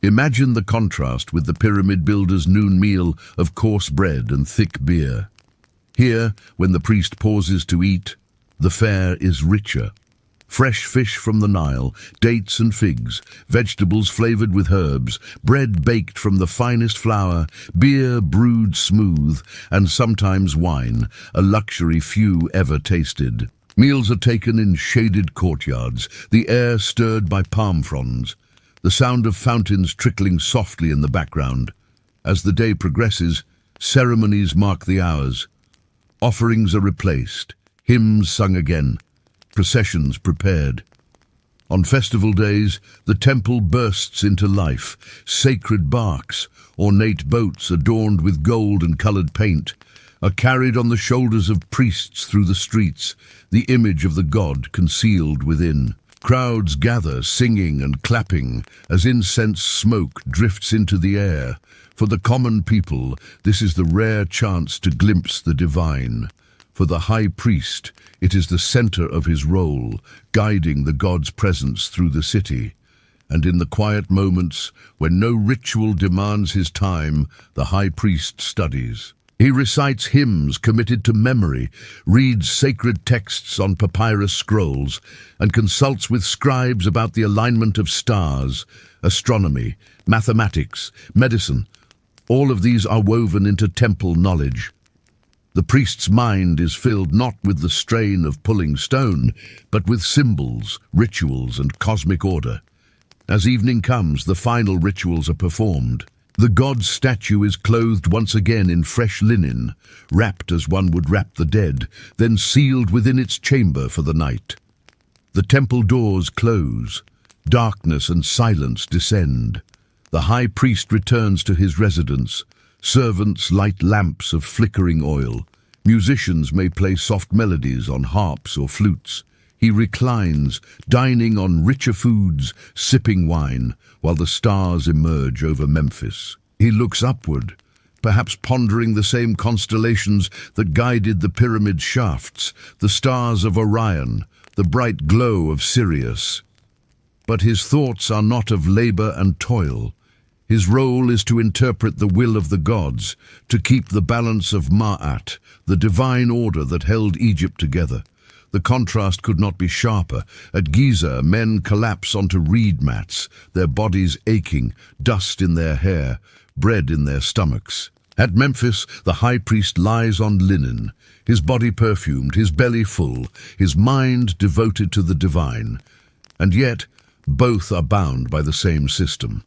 Imagine the contrast with the pyramid builder's noon meal of coarse bread and thick beer. Here, when the priest pauses to eat, the fare is richer. Fresh fish from the Nile, dates and figs, vegetables flavored with herbs, bread baked from the finest flour, beer brewed smooth, and sometimes wine, a luxury few ever tasted. Meals are taken in shaded courtyards, the air stirred by palm fronds, the sound of fountains trickling softly in the background. As the day progresses, ceremonies mark the hours. Offerings are replaced, hymns sung again, processions prepared. On festival days, the temple bursts into life. Sacred barks, ornate boats adorned with gold and colored paint, are carried on the shoulders of priests through the streets, the image of the god concealed within. Crowds gather, singing and clapping, as incense smoke drifts into the air. For the common people, this is the rare chance to glimpse the divine. For the high priest, it is the center of his role, guiding the god's presence through the city. And in the quiet moments, when no ritual demands his time, the high priest studies. He recites hymns committed to memory, reads sacred texts on papyrus scrolls, and consults with scribes about the alignment of stars, astronomy, mathematics, medicine. All of these are woven into temple knowledge. The priest's mind is filled not with the strain of pulling stone, but with symbols, rituals, and cosmic order. As evening comes, the final rituals are performed. The god's statue is clothed once again in fresh linen, wrapped as one would wrap the dead, then sealed within its chamber for the night. The temple doors close. Darkness and silence descend. The high priest returns to his residence. Servants light lamps of flickering oil. Musicians may play soft melodies on harps or flutes. He reclines, dining on richer foods, sipping wine, while the stars emerge over Memphis. He looks upward, perhaps pondering the same constellations that guided the pyramid shafts, the stars of Orion, the bright glow of Sirius. But his thoughts are not of labor and toil. His role is to interpret the will of the gods, to keep the balance of Ma'at, the divine order that held Egypt together. The contrast could not be sharper. At Giza, men collapse onto reed mats, their bodies aching, dust in their hair, bread in their stomachs. At Memphis, the high priest lies on linen, his body perfumed, his belly full, his mind devoted to the divine. And yet, both are bound by the same system.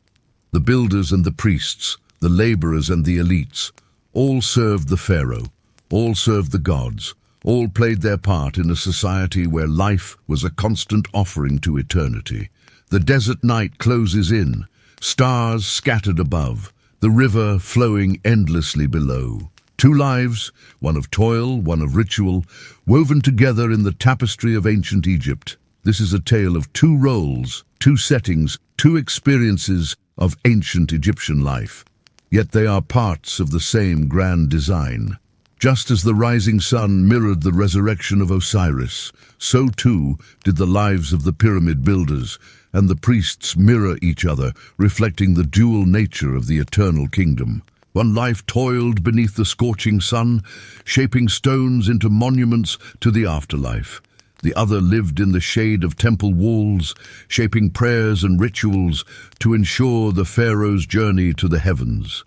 The builders and the priests, the laborers and the elites, all served the pharaoh, all served the gods, all played their part in a society where life was a constant offering to eternity. The desert night closes in, stars scattered above, the river flowing endlessly below. Two lives, one of toil, one of ritual, woven together in the tapestry of ancient Egypt. This is a tale of two roles, two settings, two experiences of ancient Egyptian life. Yet they are parts of the same grand design. Just as the rising sun mirrored the resurrection of Osiris, so too did the lives of the pyramid builders, and the priests mirror each other, reflecting the dual nature of the eternal kingdom. One life toiled beneath the scorching sun, shaping stones into monuments to the afterlife. The other lived in the shade of temple walls, shaping prayers and rituals to ensure the pharaoh's journey to the heavens.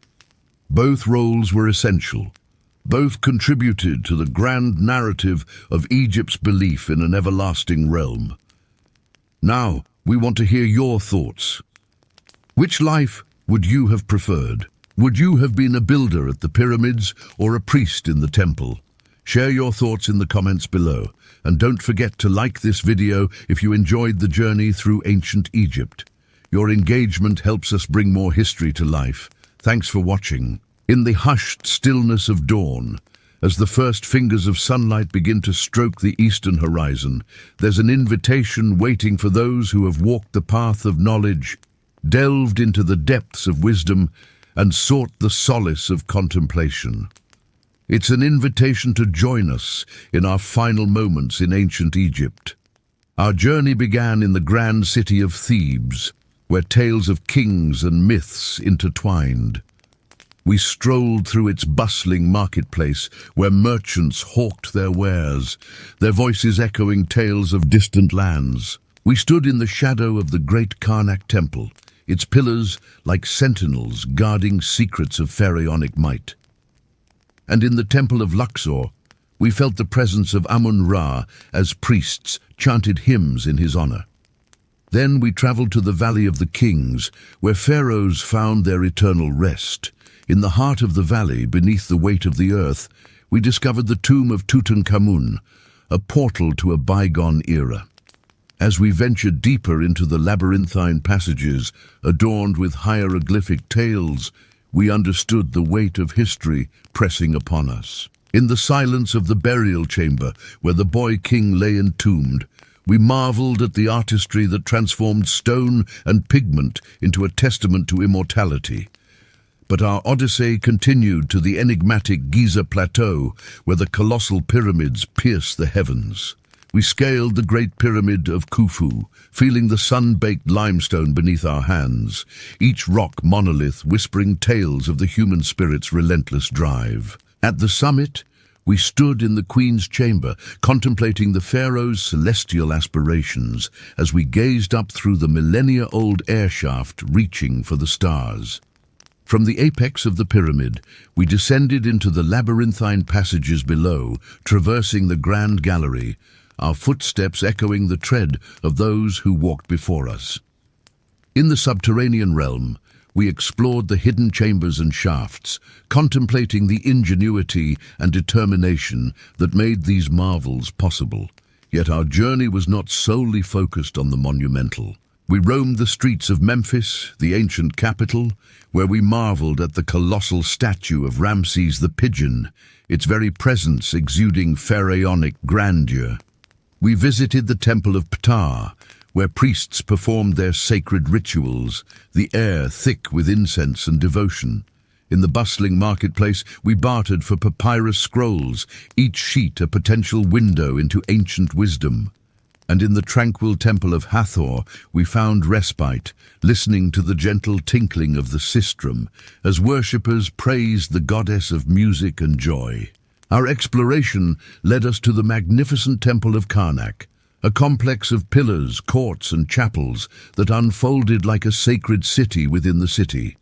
Both roles were essential. Both contributed to the grand narrative of Egypt's belief in an everlasting realm. Now, we want to hear your thoughts. Which life would you have preferred? Would you have been a builder at the pyramids or a priest in the temple? Share your thoughts in the comments below, and don't forget to like this video if you enjoyed the journey through ancient Egypt. Your engagement helps us bring more history to life. Thanks for watching. In the hushed stillness of dawn, as the first fingers of sunlight begin to stroke the eastern horizon, there's an invitation waiting for those who have walked the path of knowledge, delved into the depths of wisdom, and sought the solace of contemplation. It's an invitation to join us in our final moments in ancient Egypt. Our journey began in the grand city of Thebes, where tales of kings and myths intertwined. We strolled through its bustling marketplace, where merchants hawked their wares, their voices echoing tales of distant lands. We stood in the shadow of the great Karnak temple, its pillars like sentinels guarding secrets of pharaonic might. And in the temple of Luxor, we felt the presence of Amun-Ra as priests chanted hymns in his honor. Then we traveled to the Valley of the Kings, where pharaohs found their eternal rest. In the heart of the valley, beneath the weight of the earth, we discovered the tomb of Tutankhamun, a portal to a bygone era. As we ventured deeper into the labyrinthine passages, adorned with hieroglyphic tales, we understood the weight of history pressing upon us. In the silence of the burial chamber, where the boy king lay entombed, we marveled at the artistry that transformed stone and pigment into a testament to immortality. But our odyssey continued to the enigmatic Giza Plateau, where the colossal pyramids pierce the heavens. We scaled the Great Pyramid of Khufu, feeling the sun-baked limestone beneath our hands, each rock monolith whispering tales of the human spirit's relentless drive. At the summit, we stood in the Queen's chamber, contemplating the pharaoh's celestial aspirations as we gazed up through the millennia-old air shaft reaching for the stars. From the apex of the pyramid, we descended into the labyrinthine passages below, traversing the grand gallery, our footsteps echoing the tread of those who walked before us. In the subterranean realm, we explored the hidden chambers and shafts, contemplating the ingenuity and determination that made these marvels possible. Yet our journey was not solely focused on the monumental. We roamed the streets of Memphis, the ancient capital, where we marveled at the colossal statue of Ramses the Pigeon, its very presence exuding pharaonic grandeur. We visited the Temple of Ptah, where priests performed their sacred rituals, the air thick with incense and devotion. In the bustling marketplace, we bartered for papyrus scrolls, each sheet a potential window into ancient wisdom. And in the tranquil temple of Hathor, we found respite, listening to the gentle tinkling of the sistrum, as worshippers praised the goddess of music and joy. Our exploration led us to the magnificent temple of Karnak, a complex of pillars, courts, and chapels that unfolded like a sacred city within the city.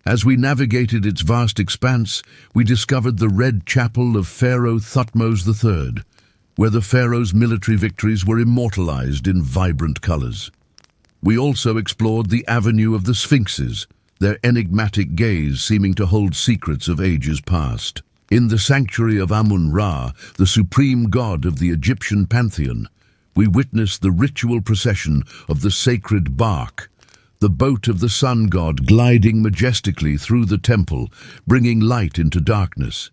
As we navigated its vast expanse, we discovered the Red Chapel of Pharaoh Thutmose III, where the pharaoh's military victories were immortalized in vibrant colors. We also explored the Avenue of the Sphinxes, their enigmatic gaze seeming to hold secrets of ages past. In the sanctuary of Amun-Ra, the supreme god of the Egyptian pantheon, we witnessed the ritual procession of the sacred bark, the boat of the sun god gliding majestically through the temple, bringing light into darkness.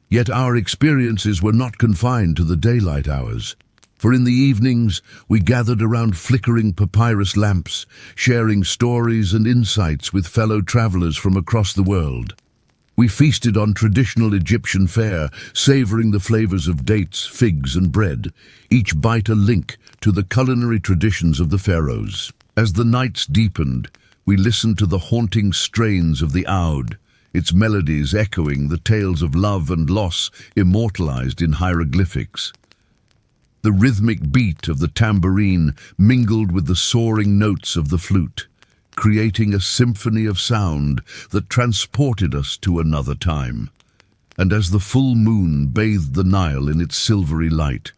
Yet our experiences were not confined to the daylight hours, for in the evenings we gathered around flickering papyrus lamps, sharing stories and insights with fellow travelers from across the world. We feasted on traditional Egyptian fare, savoring the flavors of dates, figs, and bread, each bite a link to the culinary traditions of the pharaohs. As the nights deepened, we listened to the haunting strains of the oud, its melodies echoing the tales of love and loss immortalized in hieroglyphics. The rhythmic beat of the tambourine mingled with the soaring notes of the flute, creating a symphony of sound that transported us to another time. And as the full moon bathed the Nile in its silvery light,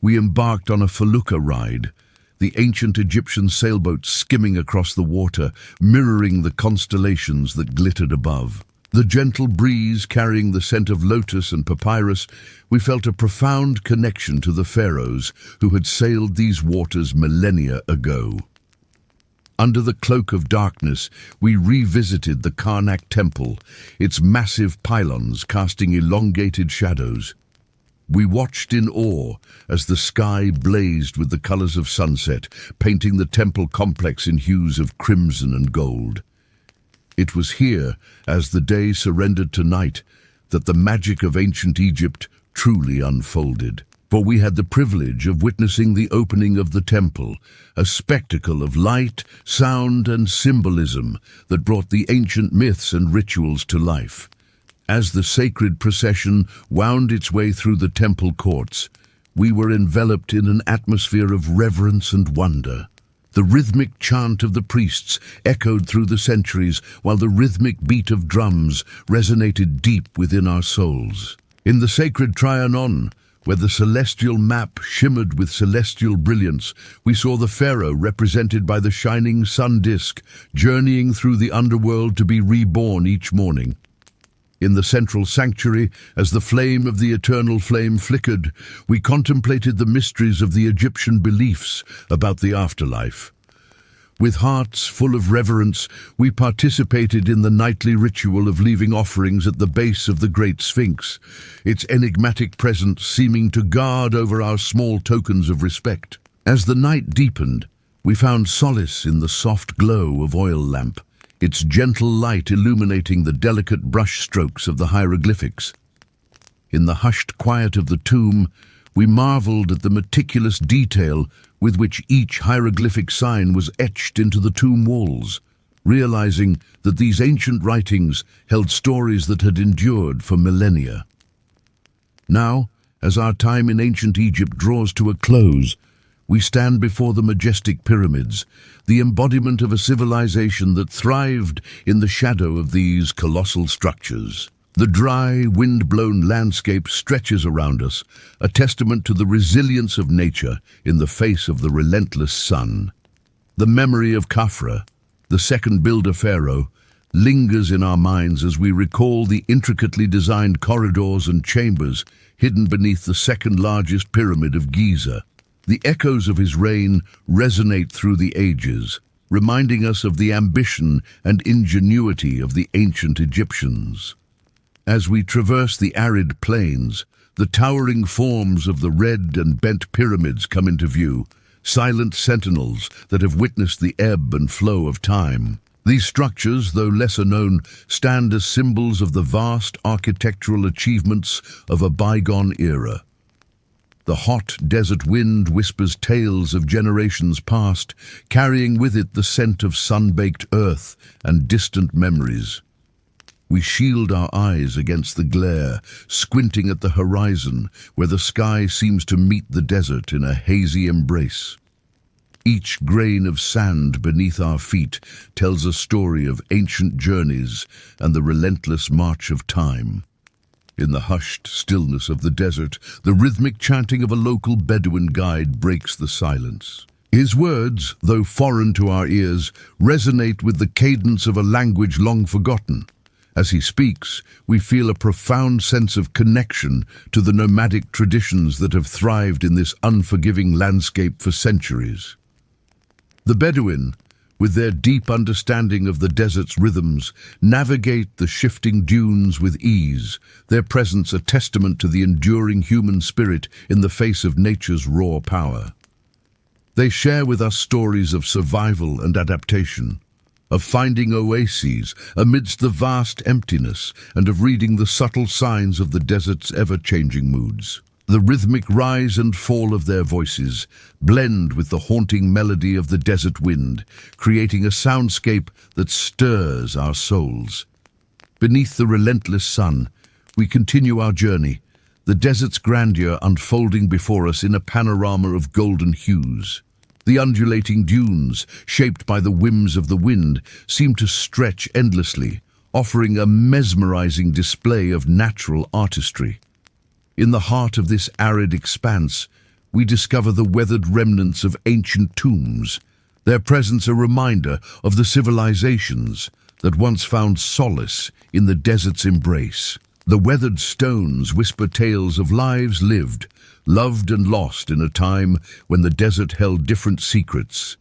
we embarked on a felucca ride, the ancient Egyptian sailboat skimming across the water, mirroring the constellations that glittered above. The gentle breeze carrying the scent of lotus and papyrus, we felt a profound connection to the pharaohs who had sailed these waters millennia ago. Under the cloak of darkness, we revisited the Karnak temple, its massive pylons casting elongated shadows. We watched in awe as the sky blazed with the colors of sunset, painting the temple complex in hues of crimson and gold. It was here, as the day surrendered to night, that the magic of ancient Egypt truly unfolded. For we had the privilege of witnessing the opening of the temple, a spectacle of light, sound, and symbolism that brought the ancient myths and rituals to life. As the sacred procession wound its way through the temple courts, we were enveloped in an atmosphere of reverence and wonder. The rhythmic chant of the priests echoed through the centuries, while the rhythmic beat of drums resonated deep within our souls. In the sacred Trianon, where the celestial map shimmered with celestial brilliance, we saw the pharaoh represented by the shining sun disk, journeying through the underworld to be reborn each morning. In the central sanctuary, as the flame of the eternal flame flickered, we contemplated the mysteries of the Egyptian beliefs about the afterlife. With hearts full of reverence, we participated in the nightly ritual of leaving offerings at the base of the Great Sphinx, its enigmatic presence seeming to guard over our small tokens of respect. As the night deepened, we found solace in the soft glow of oil lamp, its gentle light illuminating the delicate brush strokes of the hieroglyphics. In the hushed quiet of the tomb, we marveled at the meticulous detail with which each hieroglyphic sign was etched into the tomb walls, realizing that these ancient writings held stories that had endured for millennia. Now, as our time in ancient Egypt draws to a close, we stand before the majestic pyramids, the embodiment of a civilization that thrived in the shadow of these colossal structures. The dry, wind-blown landscape stretches around us, a testament to the resilience of nature in the face of the relentless sun. The memory of Khafra, the second builder pharaoh, lingers in our minds as we recall the intricately designed corridors and chambers hidden beneath the second-largest pyramid of Giza. The echoes of his reign resonate through the ages, reminding us of the ambition and ingenuity of the ancient Egyptians. As we traverse the arid plains, the towering forms of the red and bent pyramids come into view, silent sentinels that have witnessed the ebb and flow of time. These structures, though lesser known, stand as symbols of the vast architectural achievements of a bygone era. The hot desert wind whispers tales of generations past, carrying with it the scent of sun-baked earth and distant memories. We shield our eyes against the glare, squinting at the horizon, where the sky seems to meet the desert in a hazy embrace. Each grain of sand beneath our feet tells a story of ancient journeys and the relentless march of time. In the hushed stillness of the desert, the rhythmic chanting of a local Bedouin guide breaks the silence. His words, though foreign to our ears, resonate with the cadence of a language long forgotten. As he speaks, we feel a profound sense of connection to the nomadic traditions that have thrived in this unforgiving landscape for centuries. The Bedouin, with their deep understanding of the desert's rhythms, navigate the shifting dunes with ease, their presence a testament to the enduring human spirit in the face of nature's raw power. They share with us stories of survival and adaptation, of finding oases amidst the vast emptiness, and of reading the subtle signs of the desert's ever-changing moods. The rhythmic rise and fall of their voices blend with the haunting melody of the desert wind, creating a soundscape that stirs our souls. Beneath the relentless sun, we continue our journey, the desert's grandeur unfolding before us in a panorama of golden hues. The undulating dunes, shaped by the whims of the wind, seem to stretch endlessly, offering a mesmerizing display of natural artistry. In the heart of this arid expanse, we discover the weathered remnants of ancient tombs, their presence a reminder of the civilizations that once found solace in the desert's embrace. The weathered stones whisper tales of lives lived, loved and lost in a time when the desert held different secrets.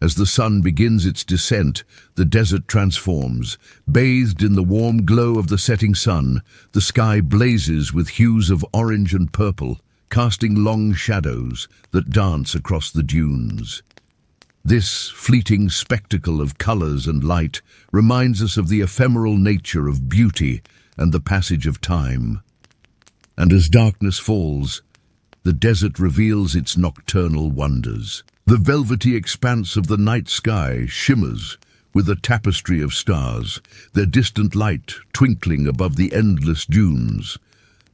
As the sun begins its descent, the desert transforms. Bathed in the warm glow of the setting sun, the sky blazes with hues of orange and purple, casting long shadows that dance across the dunes. This fleeting spectacle of colors and light reminds us of the ephemeral nature of beauty and the passage of time. And as darkness falls, the desert reveals its nocturnal wonders. The velvety expanse of the night sky shimmers with a tapestry of stars, their distant light twinkling above the endless dunes.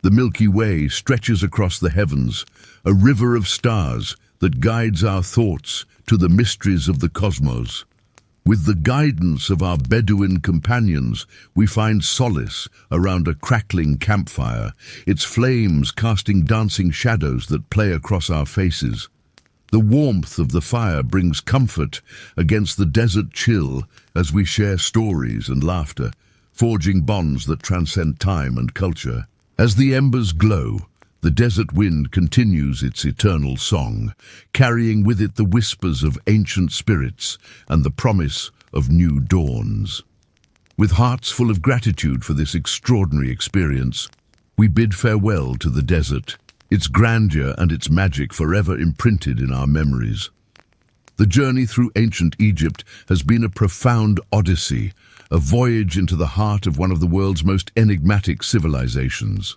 The Milky Way stretches across the heavens, a river of stars that guides our thoughts to the mysteries of the cosmos. With the guidance of our Bedouin companions, we find solace around a crackling campfire, its flames casting dancing shadows that play across our faces. The warmth of the fire brings comfort against the desert chill as we share stories and laughter, forging bonds that transcend time and culture. As the embers glow, the desert wind continues its eternal song, carrying with it the whispers of ancient spirits and the promise of new dawns. With hearts full of gratitude for this extraordinary experience, we bid farewell to the desert, its grandeur and its magic forever imprinted in our memories. The journey through ancient Egypt has been a profound odyssey, a voyage into the heart of one of the world's most enigmatic civilizations.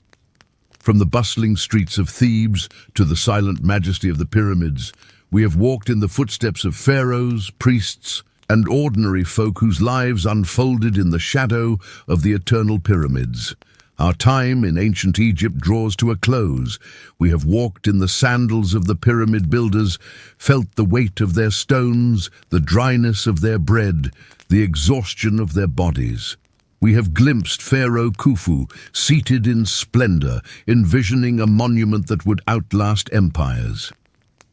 From the bustling streets of Thebes to the silent majesty of the pyramids, we have walked in the footsteps of pharaohs, priests, and ordinary folk whose lives unfolded in the shadow of the eternal pyramids. Our time in ancient Egypt draws to a close. We have walked in the sandals of the pyramid builders, felt the weight of their stones, the dryness of their bread, the exhaustion of their bodies. We have glimpsed Pharaoh Khufu, seated in splendor, envisioning a monument that would outlast empires.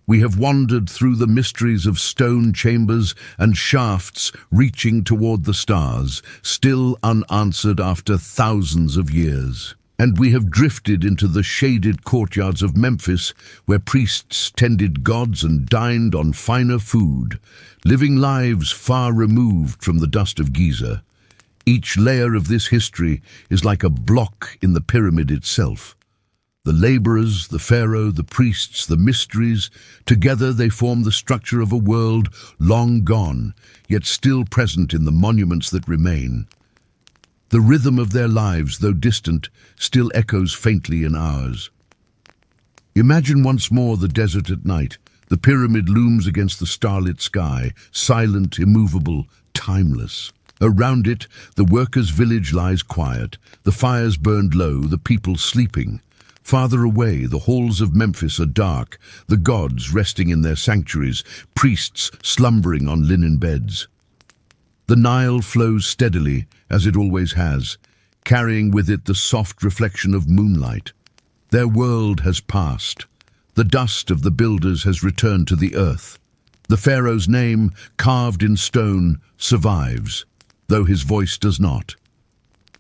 We have wandered through the mysteries of stone chambers and shafts reaching toward the stars, still unanswered after thousands of years. And we have drifted into the shaded courtyards of Memphis, where priests tended gods and dined on finer food, living lives far removed from the dust of Giza. Each layer of this history is like a block in the pyramid itself. The laborers, the pharaoh, the priests, the mysteries, together they form the structure of a world long gone, yet still present in the monuments that remain. The rhythm of their lives, though distant, still echoes faintly in ours. Imagine once more the desert at night. The pyramid looms against the starlit sky, silent, immovable, timeless. Around it, the workers' village lies quiet, the fires burned low, the people sleeping. Farther away, the halls of Memphis are dark, the gods resting in their sanctuaries, priests slumbering on linen beds. The Nile flows steadily, as it always has, carrying with it the soft reflection of moonlight. Their world has passed. The dust of the builders has returned to the earth. The pharaoh's name, carved in stone, survives, though his voice does not.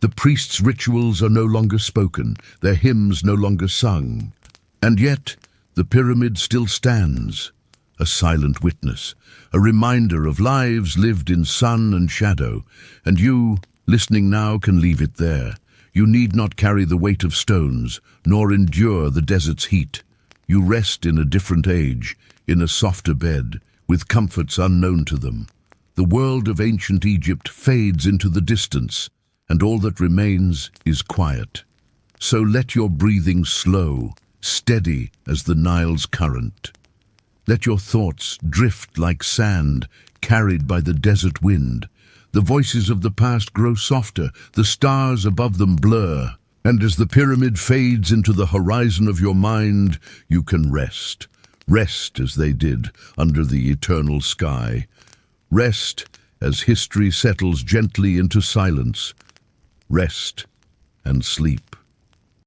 The priests' rituals are no longer spoken, their hymns no longer sung. And yet, the pyramid still stands, a silent witness, a reminder of lives lived in sun and shadow. And you, listening now, can leave it there. You need not carry the weight of stones, nor endure the desert's heat. You rest in a different age, in a softer bed, with comforts unknown to them. The world of ancient Egypt fades into the distance, and all that remains is quiet. So let your breathing slow, steady as the Nile's current. Let your thoughts drift like sand, carried by the desert wind. The voices of the past grow softer, the stars above them blur, and as the pyramid fades into the horizon of your mind, you can rest. Rest as they did under the eternal sky. Rest as history settles gently into silence. Rest and sleep.